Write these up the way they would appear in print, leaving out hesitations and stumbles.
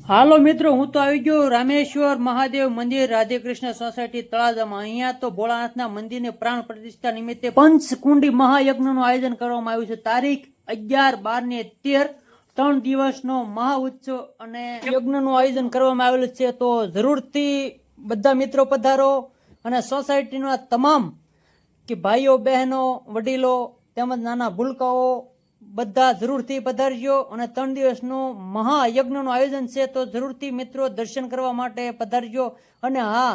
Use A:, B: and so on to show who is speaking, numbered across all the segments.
A: હાલો મિત્રો, હું તો આવી ગયો રામેશ્વર મહાદેવ મંદિર રાધેકૃષ્ણ સોસાયટી તળાજામાં। અહીંયા તો ભોળાનાથના મંદિરની પ્રાણ પ્રતિષ્ઠા નિમિત્તે પંચકુંડી મહાયજ્ઞનું આયોજન કરવામાં આવ્યું છે। તારીખ 11, 12 ને 13 3 દિવસનો મહા ઉત્સવ અને યજ્ઞનું આયોજન કરવામાં આવેલું છે। તો જરૂરથી બધા મિત્રો પધારો અને સોસાયટીના તમામ કે ભાઈઓ બહેનો વડીલો તેમજ નાના ભૂલકાઓ બધા જરૂરથી પધારજો અને 3 દિવસનું મહાયજ્ઞનું આયોજન છે। તો જરૂરથી મિત્રો દર્શન કરવા માટે પધારજો। અને હા,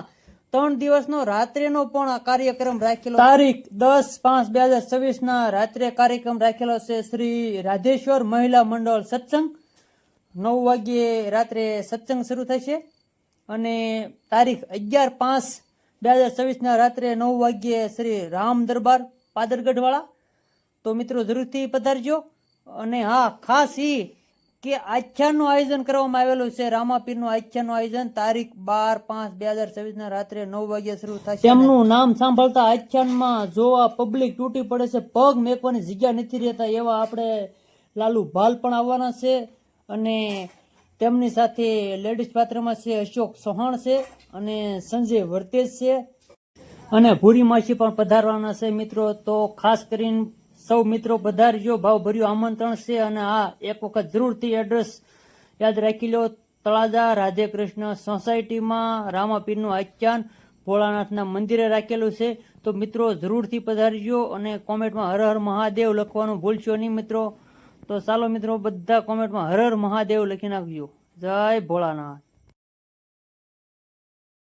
A: 3 દિવસનો રાત્રેનો પણ કાર્યક્રમ રાખેલો, તારીખ 10/5/2024 ના રાત્રે કાર્યક્રમ રાખેલો છે। શ્રી રાધેશ્વર મહિલા મંડળ સત્સંગ 9 વાગ્યે રાત્રે સત્સંગ શરૂ થશે અને તારીખ 11/5/2024 ના રાત્રે 9 વાગ્યે શ્રી રામ દરબાર પાદરગઢવાળા। તો મિત્રો જરૂરથી પધારજો। અને હા, ખાસ કે આખ્યાનનું આયોજન કરવામાં આવેલું છે। રામાપીરનું આખ્યાનનું આયોજન તારીખ 12/5/2024 ના રાત્રે 9 વાગ્યે શરૂ થશે। તેમનું નામ સાંભળતા આખ્યાનમાં જોવા પબ્લિક તૂટી પડે છે, પગ મેકવાની જગ્યા નથી રહેતા એવા આપણે લાલુ ભાલ પણ આવવાના છે। અને તેમની સાથે લેડીઝ પાત્રમાં છે અશોક ચૌહાણ છે અને સંજય વર્તેજ છે અને ભૂરી માસી પણ પધારવાના છે મિત્રો। તો ખાસ કરીને સૌ મિત્રો પધારજો, ભાવભર્યું આમંત્રણ છે। અને હા, એક વખત જરૂરથી એડ્રેસ યાદ રાખી લો, તળાજા રાધેકૃષ્ણ સોસાયટીમાં રામાપીરનું આખ્યાન ભોળાનાથના મંદિરે રાખેલું છે। તો મિત્રો જરૂરથી પધારજો અને કોમેન્ટમાં હર હર મહાદેવ લખવાનું ભૂલશો નહીં મિત્રો। તો ચાલો મિત્રો, બધા કોમેન્ટમાં હર હર મહાદેવ લખી નાખજો। જય ભોળાનાથ।